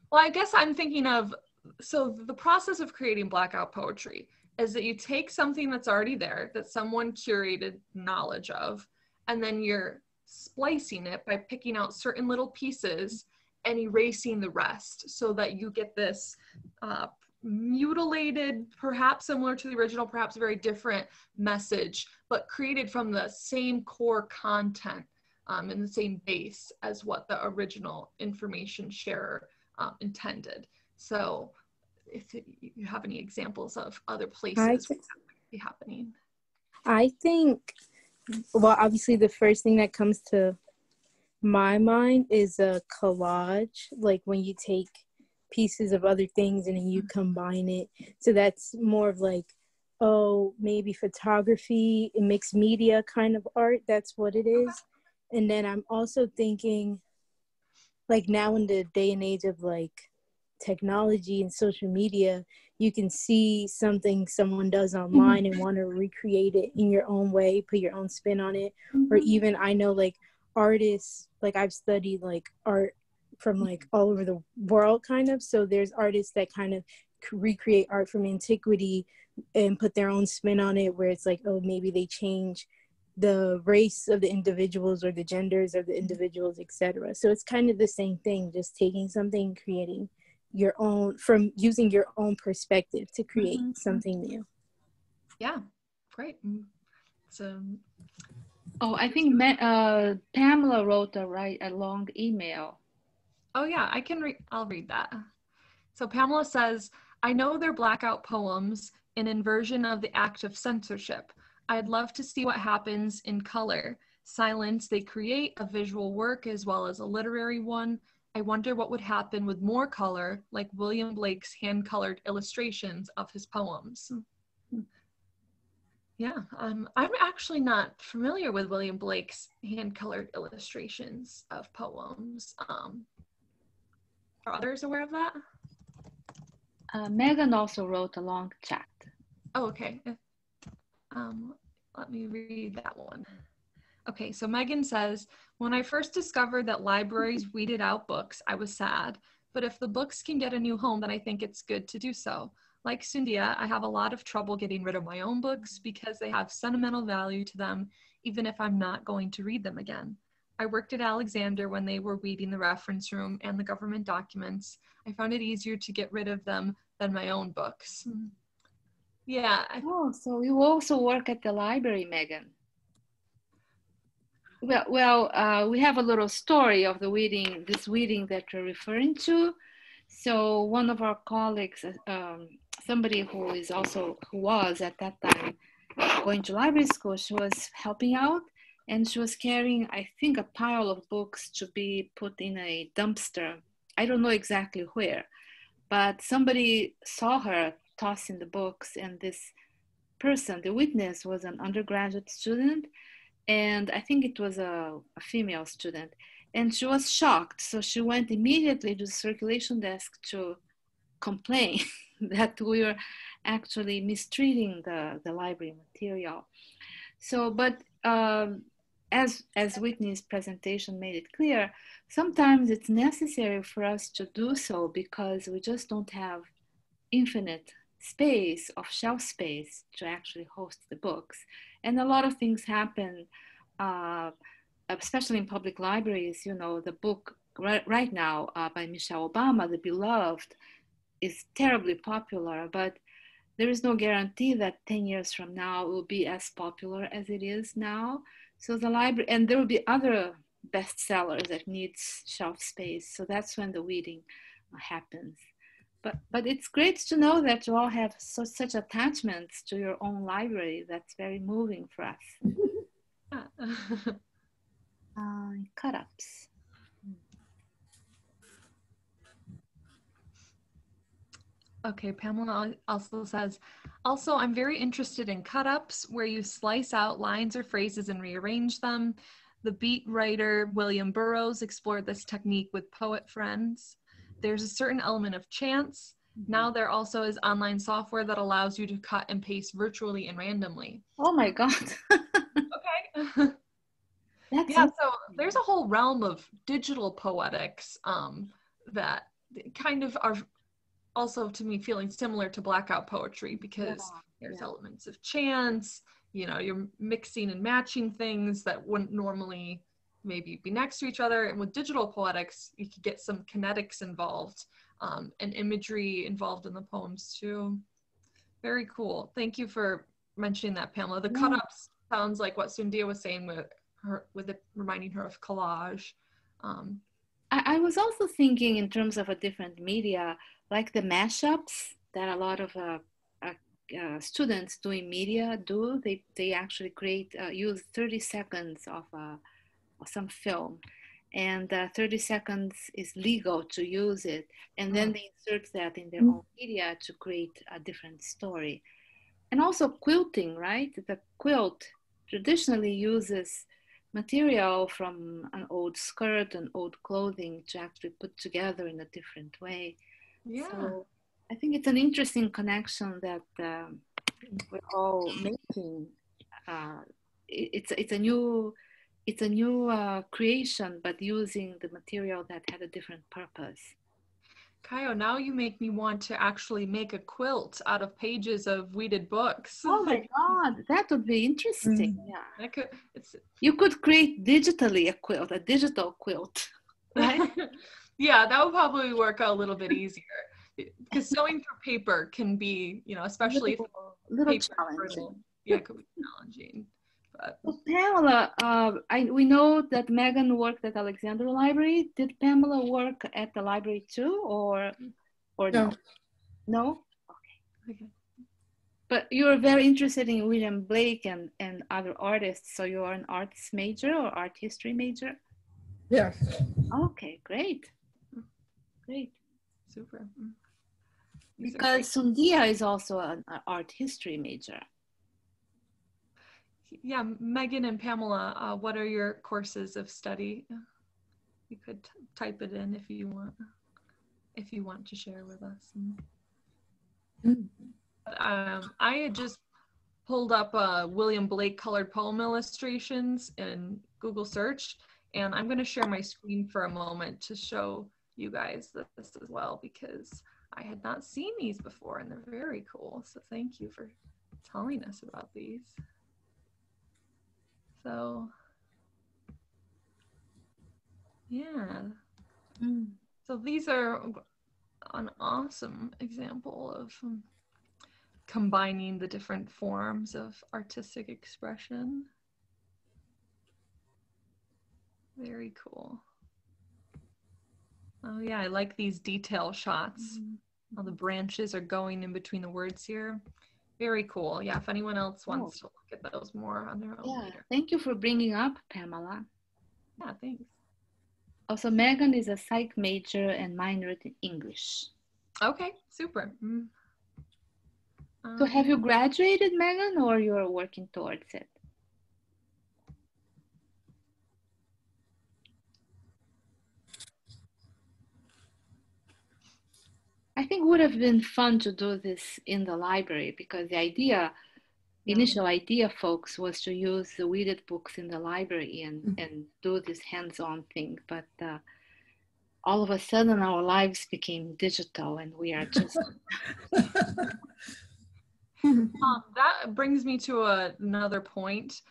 Well, I guess I'm thinking of, so the process of creating Blackout poetry is that you take something that's already there, that someone curated knowledge of, and then you're splicing it by picking out certain little pieces and erasing the rest so that you get this mutilated, perhaps similar to the original, perhaps very different message, but created from the same core content and the same base as what the original information sharer intended. So if you have any examples of other places where that might be happening.
I think, well, obviously the first thing that comes to my mind is a collage, like when you take pieces of other things and then you combine it. So that's more of like, oh, maybe photography and mixed media kind of art. That's what it is. And then I'm also thinking, like now in the day and age of like technology and social media, you can see something someone does online and want to recreate it in your own way, put your own spin on it. Or even I know like artists, like I've studied like art from like all over the world kind of. So there's artists that kind of recreate art from antiquity and put their own spin on it, where it's like, oh, maybe they change the race of the individuals or the genders of the individuals, etc. So it's kind of the same thing, just taking something, creating your own, from using your own perspective to create something new.
Yeah, great. So,
oh, I think Pamela wrote a long email.
Oh yeah, I'll read that. So Pamela says, I know they're Blackout poems, an inversion of the act of censorship. I'd love to see what happens in color. Silence, they create a visual work as well as a literary one. I wonder what would happen with more color, like William Blake's hand-colored illustrations of his poems. Yeah, I'm actually not familiar with William Blake's hand-colored illustrations of poems. Are others aware of that?
Megan also wrote a long chat.
Oh, okay. Let me read that one. Okay, so Megan says, when I first discovered that libraries weeded out books, I was sad. But if the books can get a new home, then I think it's good to do so. Like Sundia, I have a lot of trouble getting rid of my own books because they have sentimental value to them, even if I'm not going to read them again. I worked at Alexander when they were weeding the reference room and the government documents. I found it easier to get rid of them than my own books. Yeah.
Oh, so you also work at the library, Megan. Well, we have a little story of the weeding, this weeding that you're referring to. So one of our colleagues, somebody who was at that time going to library school, she was helping out, and she was carrying, I think, a pile of books to be put in a dumpster. I don't know exactly where, but somebody saw her tossing the books, and this person, the witness, was an undergraduate student, and I think it was a female student, and she was shocked. So she went immediately to the circulation desk to complain that we were actually mistreating the library material. So, but as Whitney's presentation made it clear, sometimes it's necessary for us to do so because we just don't have infinite space of shelf space to actually host the books. And a lot of things happen, especially in public libraries. You know, the book right now by Michelle Obama, The Beloved, is terribly popular, but there is no guarantee that 10 years from now it will be as popular as it is now. So the library, and there will be other bestsellers that needs shelf space. So that's when the weeding happens. But it's great to know that you all have such attachments to your own library. That's very moving for us. Cut-ups.
Okay, Pamela also says, also, I'm very interested in cut-ups where you slice out lines or phrases and rearrange them. The beat writer William Burroughs explored this technique with poet friends. There's a certain element of chance. Now there also is online software that allows you to cut and paste virtually and randomly.
Oh my God.
Okay. Yeah, so there's a whole realm of digital poetics that kind of are also, to me, feeling similar to Blackout Poetry because there's elements of chance, you know, you're mixing and matching things that wouldn't normally maybe be next to each other. And with digital poetics, you could get some kinetics involved and imagery involved in the poems too. Very cool. Thank you for mentioning that, Pamela. The cut-ups sounds like what Sundia was saying with it reminding her of collage.
I was also thinking in terms of a different media, like the mashups that a lot of students doing media do. They actually use 30 seconds of some film, and 30 seconds is legal to use it, and then they insert that in their own media to create a different story. And also quilting, right? The quilt traditionally uses material from an old skirt and old clothing to actually put together in a different way. Yeah. So I think it's an interesting connection that we're all making. It's a new creation, but using the material that had a different purpose.
Kaio, now you make me want to actually make a quilt out of pages of weeded books.
Oh my God, that would be interesting. Yeah, you could create digitally a digital quilt, right?
Yeah, that would probably work a little bit easier because sewing through paper can be, you know, especially if
a little challenging.
Yeah, it could be challenging. But.
Well, Pamela, we know that Megan worked at Alexander Library. Did Pamela work at the library too, or no? No? Okay. But you're very interested in William Blake and other artists, so you're an arts major or art history major?
Yes.
Okay, great. Great.
Super.
Because Sundia is also an art history major.
Yeah, Megan and Pamela, what are your courses of study? You could type it in if you want to share with us. I had just pulled up William Blake colored poem illustrations in Google search, and I'm going to share my screen for a moment to show you guys this as well, because I had not seen these before and they're very cool. So thank you for telling us about these. So, yeah. So these are an awesome example of combining the different forms of artistic expression. Very cool. Oh yeah, I like these detail shots. How the branches are going in between the words here. Very cool. Yeah, if anyone else wants to look at those more on their own later.
Thank you for bringing up, Pamela.
Yeah, thanks.
Also, Megan is a psych major and minored in English.
Okay, super.
So have you graduated, Megan, or you're working towards it? I think it would have been fun to do this in the library, because the idea, initial idea, folks, was to use the weeded books in the library and do this hands-on thing. But all of a sudden our lives became digital and we are just...
That brings me to another point,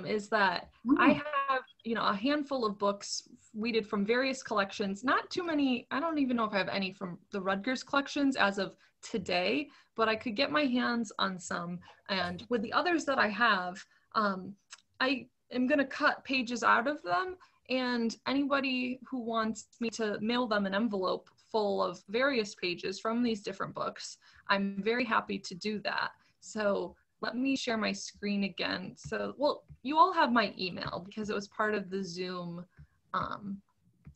is that I have, a handful of books weeded from various collections, not too many. I don't even know if I have any from the Rutgers collections as of today, but I could get my hands on some. And with the others that I have, I am going to cut pages out of them, and anybody who wants me to mail them an envelope full of various pages from these different books, I'm very happy to do that. So let me share my screen again. So, well, you all have my email because it was part of the Zoom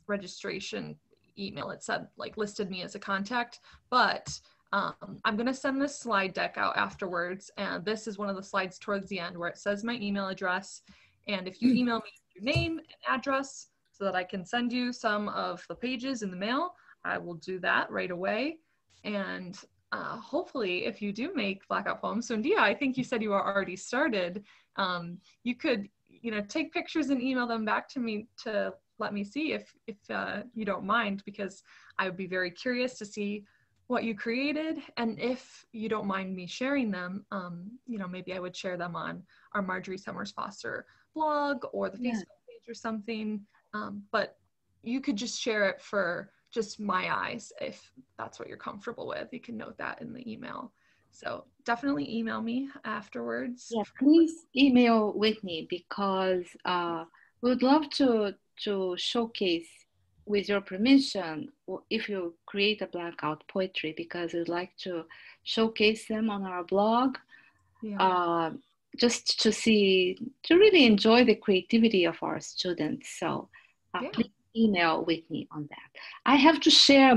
registration email. It said, like, listed me as a contact, but I'm gonna send this slide deck out afterwards. And this is one of the slides towards the end where it says my email address. And if you email me your name and address so that I can send you some of the pages in the mail, I will do that right away. And hopefully, if you do make Blackout poems, Sundia, I think you said you are already started. You could, take pictures and email them back to me to let me see if you don't mind, because I would be very curious to see what you created. And if you don't mind me sharing them, maybe I would share them on our Margery Summers Foster blog or the Facebook page or something. But you could just share it for just my eyes, if that's what you're comfortable with. You can note that in the email. So definitely email me afterwards.
Yeah, please email Whitney, because we would love to showcase, with your permission, if you create a Blackout Poetry, because we'd like to showcase them on our blog, just to really enjoy the creativity of our students. So please email Whitney on that. I have to share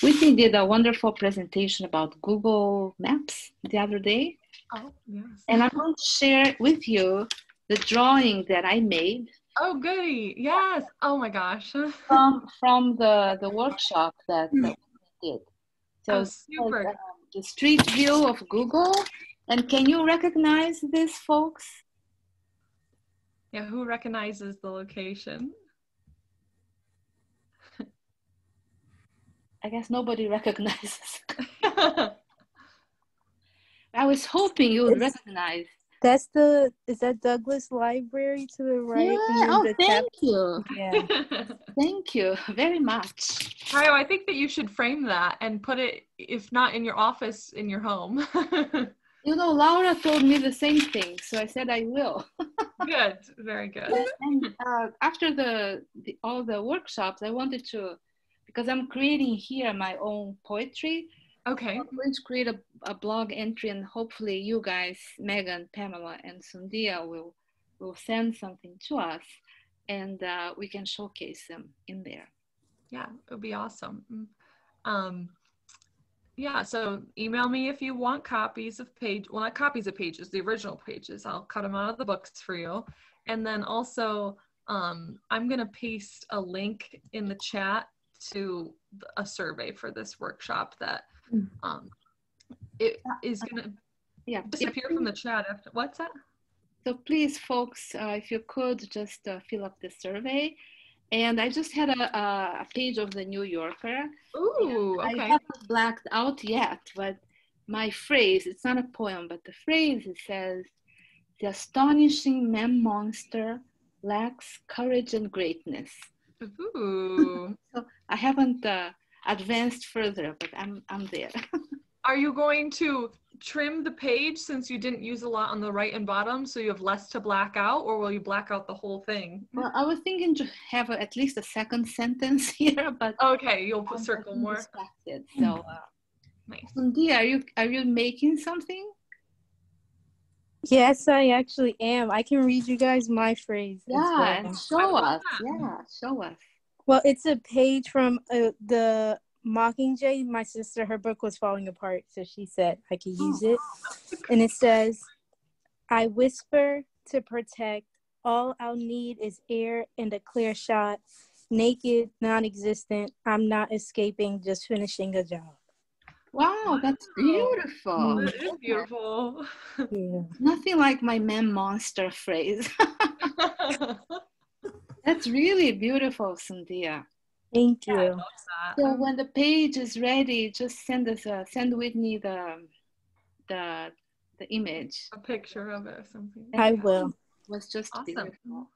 Whitney did a wonderful presentation about Google Maps the other day.
Oh, yes.
And I'm going to share with you the drawing that I made.
Oh, goody. Yes. Oh my gosh.
from the workshop that we did. So
super.
The street view of Google. And can you recognize this, folks?
Yeah, who recognizes the location?
I guess nobody recognizes. I was hoping you would recognize.
Is that Douglas Library to the right?
Yeah. Oh, thank you.
Yeah.
Thank you very much.
Mario, I think that you should frame that and put it, if not in your office, in your home.
Laura told me the same thing, so I said I will.
Good, very good.
And after all the workshops, I wanted to, because I'm creating here my own poetry.
Okay.
I'm going to create a blog entry, and hopefully you guys, Megan, Pamela, and Sundia will send something to us, and we can showcase them in there.
Yeah, it would be awesome. Yeah, so email me if you want copies of not copies of pages, the original pages. I'll cut them out of the books for you. And then also, I'm going to paste a link in the chat to a survey for this workshop that it is going to disappear from the chat after. What's that?
So please, folks, if you could just fill up the survey. And I just had a page of the New Yorker.
Ooh,
I
okay.
haven't blacked out yet, but my phrase, it's not a poem, but the phrase, it says, "The astonishing man monster lacks courage and greatness."
Ooh.
So I haven't advanced further, but I'm there.
Are you going to trim the page since you didn't use a lot on the right and bottom, so you have less to black out, or will you black out the whole thing?
Well, I was thinking to have at least a second sentence here, but
okay, you'll put circle more.
Distracted. So,
nice.
Sundi, are you making something?
Yes, I actually am. I can read you guys my phrase.
Yeah, and show us. Yeah, show us.
Well, it's a page from the Mockingjay. My sister, her book was falling apart, so she said I could use it. And it says, "I whisper to protect. All I'll need is air and a clear shot. Naked, non-existent. I'm not escaping, just finishing a job."
Wow, that's beautiful.
That is beautiful.
Yeah.
Nothing like my man monster phrase. That's really beautiful, Cynthia.
Thank you.
I love that.
So when the page is ready, just send Whitney the image.
A picture of it or something.
I will.
It was just
awesome.
Beautiful.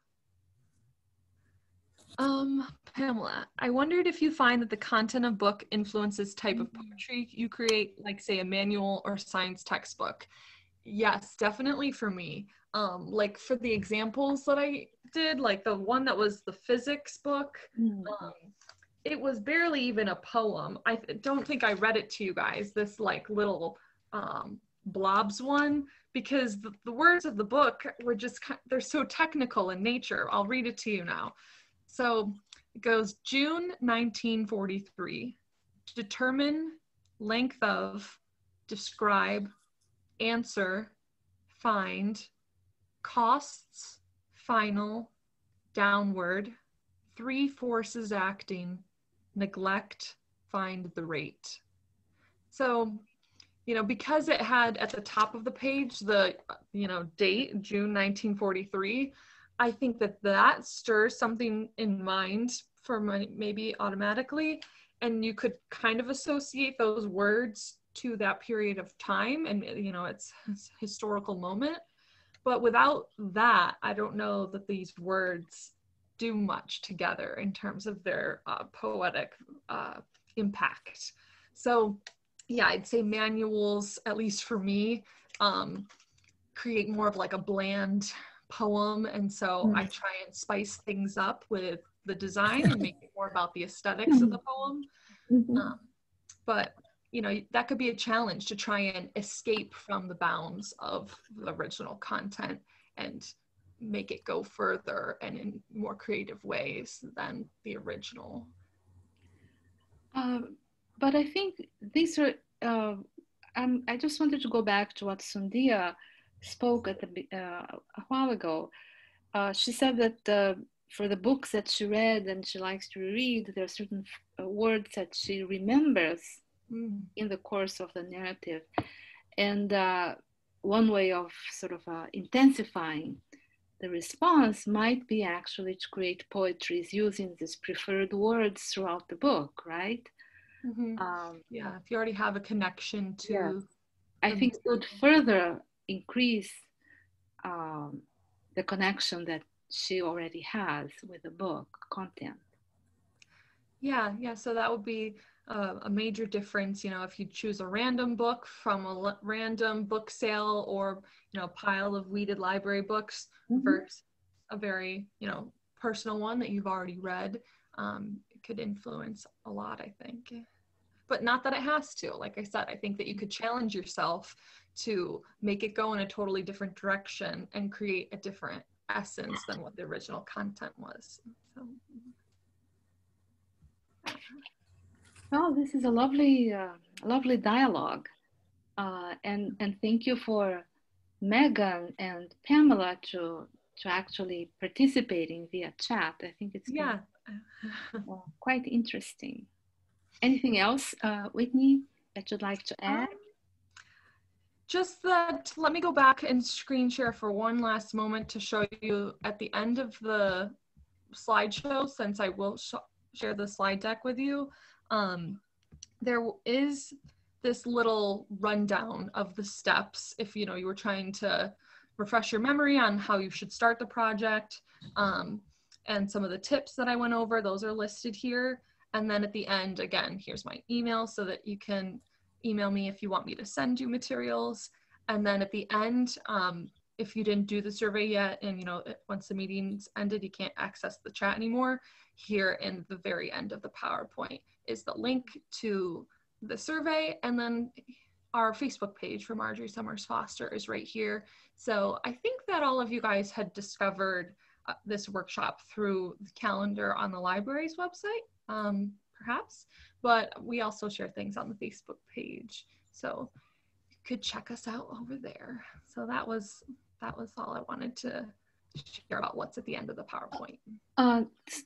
Pamela, I wondered if you find that the content of book influences type of poetry you create, like say a manual or science textbook. Yes, definitely for me. Like for the examples that I did, like the one that was the physics book, it was barely even a poem. I don't think I read it to you guys, this like little blobs one, because the words of the book were just, they're so technical in nature. I'll read it to you now. So it goes, June 1943, determine, length of, describe, answer, find, costs, final, downward, 3 forces acting, neglect, find the rate. So, you know, because it had at the top of the page the, you know, date, June 1943, I think that stirs something in mind for maybe automatically, and you could kind of associate those words to that period of time and, you know, it's a historical moment. But without that, I don't know that these words do much together in terms of their poetic impact. So yeah, I'd say manuals, at least for me, create more of like a bland poem, and so I try and spice things up with the design and make it more about the aesthetics of the poem. But you know, that could be a challenge to try and escape from the bounds of the original content and make it go further and in more creative ways than the original.
But I think these are, I just wanted to go back to what Sundia spoke at a while ago. She said that for the books that she read and she likes to read, there are certain words that she remembers in the course of the narrative. And one way of sort of intensifying the response might be actually to create poetries using these preferred words throughout the book, right?
Yeah, if you already have a connection to...
Yeah. I think it would further increase the connection that she already has with the book content.
Yeah, so that would be a major difference, you know, if you choose a random book from a random book sale or, you know, a pile of weeded library books versus a very, you know, personal one that you've already read. It could influence a lot, I think. But not that it has to. Like I said, I think that you could challenge yourself to make it go in a totally different direction and create a different essence than what the original content was. So.
Well, this is a lovely, lovely dialogue, and thank you for Megan and Pamela to actually participating via chat. I think it's quite interesting. Anything else, Whitney, that you'd like to add?
Just that, let me go back and screen share for one last moment to show you at the end of the slideshow, since I will share the slide deck with you, there is this little rundown of the steps if you were trying to refresh your memory on how you should start the project, and some of the tips that I went over, those are listed here. And then at the end, again, here's my email so that you can email me if you want me to send you materials. And then at the end, if you didn't do the survey yet, and once the meeting's ended, you can't access the chat anymore, here in the very end of the PowerPoint is the link to the survey, and then our Facebook page for Margery Summers Foster is right here. So I think that all of you guys had discovered this workshop through the calendar on the library's website, perhaps, but we also share things on the Facebook page. So you could check us out over there. So that was all I wanted to share about what's at the end of the PowerPoint.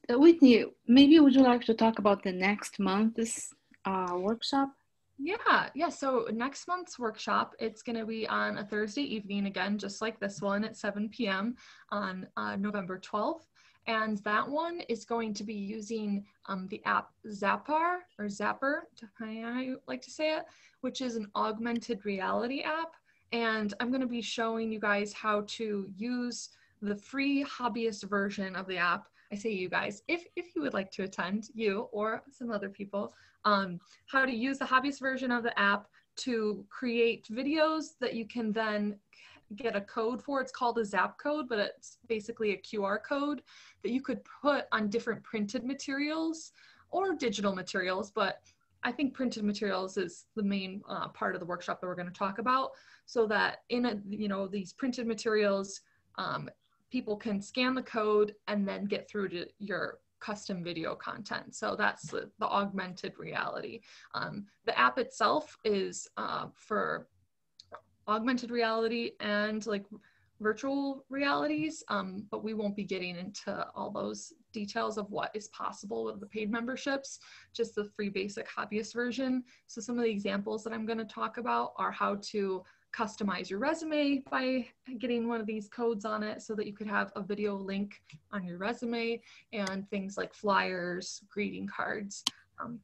Whitney, maybe would you like to talk about the next month's workshop?
Yeah. So next month's workshop, it's going to be on a Thursday evening again, just like this one at 7 p.m. on November 12th. And that one is going to be using the app Zapper, depending on how you like to say it, which is an augmented reality app. And I'm going to be showing you guys how to use the free hobbyist version of the app. I say you guys, if you would like to attend, you or some other people, how to use the hobbyist version of the app to create videos that you can then get a code for. It's called a Zap code, but it's basically a QR code that you could put on different printed materials or digital materials, but I think printed materials is the main part of the workshop that we're going to talk about, so that in these printed materials, people can scan the code and then get through to your custom video content. So that's the augmented reality. The app itself is for augmented reality and like virtual realities, but we won't be getting into all those details of what is possible with the paid memberships, just the free basic hobbyist version. So some of the examples that I'm going to talk about are how to customize your resume by getting one of these codes on it so that you could have a video link on your resume, and things like flyers, greeting cards,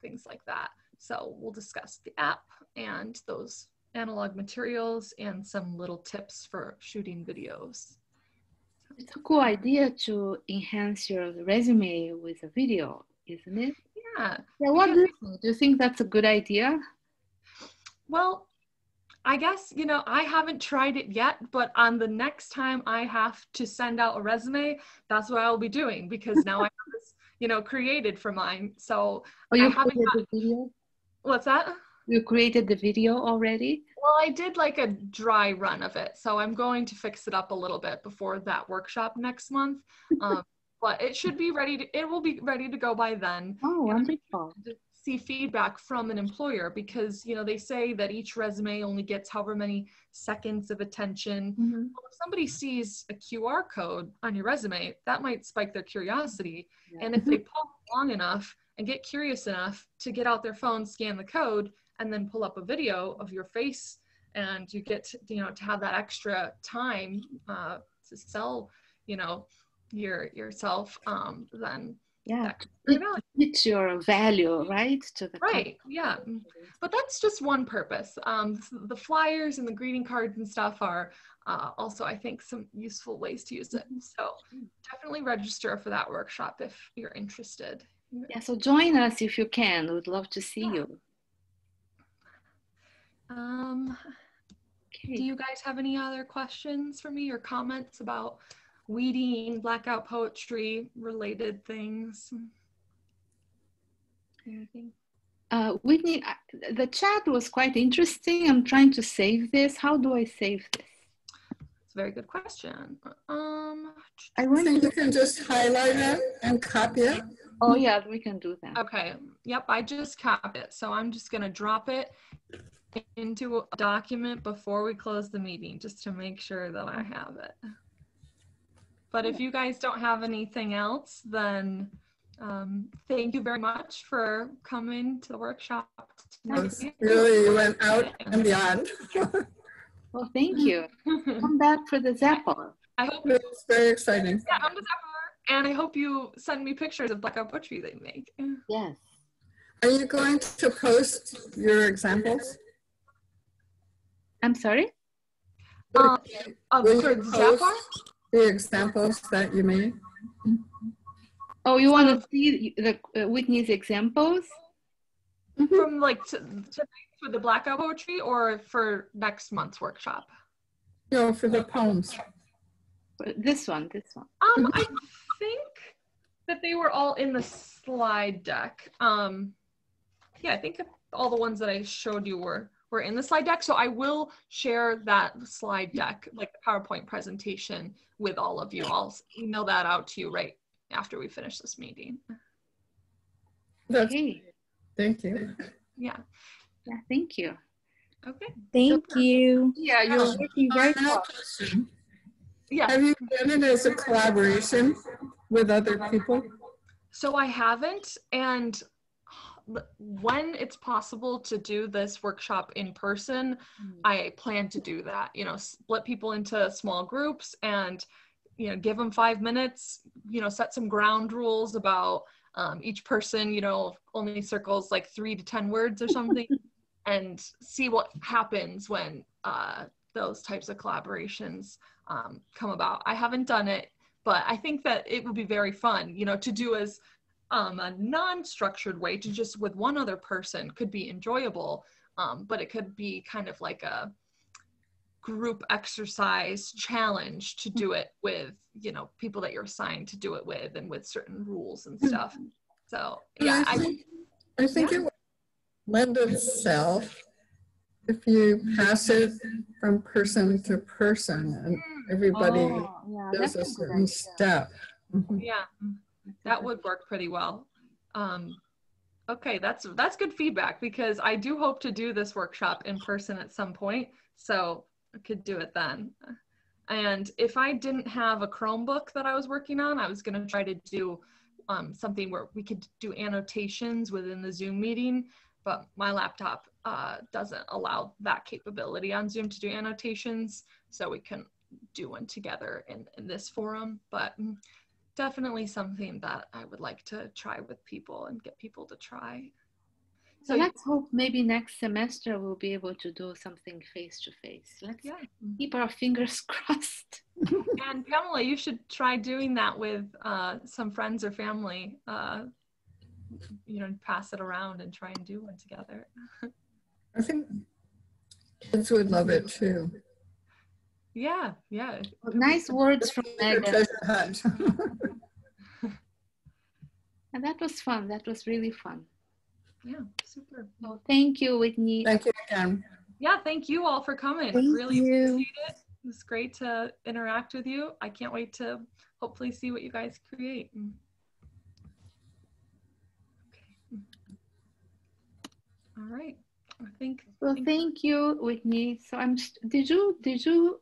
things like that. So we'll discuss the app and those analog materials and some little tips for shooting videos.
It's a cool idea to enhance your resume with a video, isn't it?
Yeah.
What do you think? Do you think that's a good idea?
Well, I guess, I haven't tried it yet, but on the next time I have to send out a resume, that's what I'll be doing, because now I have this, created for mine. So
you
I haven't
created the video?
What's that?
You created the video already?
Well, I did like a dry run of it, so I'm going to fix it up a little bit before that workshop next month. But it should be it will be ready to go by then.
Oh, wonderful.
To see feedback from an employer, because they say that each resume only gets however many seconds of attention.
Mm-hmm.
Well, if somebody sees a QR code on your resume, that might spike their curiosity. Yeah. And if they pull long enough and get curious enough to get out their phone, scan the code, and then pull up a video of your face, and you get to have that extra time to sell yourself, then
yeah, it's your value, right, to the
right company. Yeah, but that's just one purpose. The flyers and the greeting cards and stuff are also, I think, some useful ways to use it. So definitely register for that workshop if you're interested.
Yeah, so join us if you can. We'd love to see you.
Okay. Do you guys have any other questions for me or comments about weeding, Blackout Poetry related things? Anything?
Whitney, the chat was quite interesting. I'm trying to save this. How do I save this?
It's a very good question.
I think you can just highlight it and copy it.
Oh yeah, we can do that.
Okay. Yep, I just copied it. So I'm just going to drop it into a document before we close the meeting, just to make sure that I have it. But if you guys don't have anything else, then thank you very much for coming to the workshop tonight.
Really went out and beyond.
Well, thank you. Come back for the Zapper.
I hope
it's very exciting.
Yeah, on the Zapper. And I hope you send me pictures of Blackout Poetry that you make.
Yes.
Are you going to post your examples?
I'm sorry?
Will
For
you
the Zapar?
post the examples that you made?
Oh, you want to see the Whitney's examples?
From like for the Blackout Poetry or for next month's workshop?
No, for the poems.
This one.
I think that they were all in the slide deck. Yeah, I think all the ones that I showed you were in the slide deck. So I will share that slide deck, like the PowerPoint presentation, with all of you. I'll email that out to you right after we finish this meeting.
Okay.
Thank you.
Yeah.
Yeah, thank you.
Okay.
Thank you.
Yeah, you're working very hard.
Yeah.
Have you done it as a collaboration with other people?
So I haven't, and when it's possible to do this workshop in person, I plan to do that. You know, split people into small groups and, you know, give them 5 minutes, you know, set some ground rules about each person, you know, only circles like 3 to 10 words or something, and see what happens when those types of collaborations come about. I haven't done it, but I think that it would be very fun, you know, to do as a non-structured way, to just with one other person could be enjoyable, but it could be kind of like a group exercise challenge to do it with, you know, people that you're assigned to do it with, and with certain rules and stuff. So yeah, I
think it would lend itself if you pass it from person to person and everybody does a certain step.
Yeah, that would work pretty well. Okay, that's good feedback, because I do hope to do this workshop in person at some point, so I could do it then. And if I didn't have a Chromebook that I was working on, I was going to try to do something where we could do annotations within the Zoom meeting, but my laptop doesn't allow that capability on Zoom to do annotations, so we couldn't do one together in this forum. But definitely something that I would like to try with people and get people to try.
So let's hope maybe next semester we'll be able to do something face-to-face. Let's keep our fingers crossed.
And Pamela, you should try doing that with some friends or family. You know, pass it around and try and do one together.
I think kids would love it too.
Yeah.
Well, nice words from Megan. And that was fun. That was really fun.
Yeah, super.
Well, thank you, Whitney.
Thank you again.
Yeah, thank you all for coming.
Thank
really
you.
appreciate it. It was great to interact with you. I can't wait to hopefully see what you guys create. Okay. All right. I think.
Well, thank you, Whitney. So did you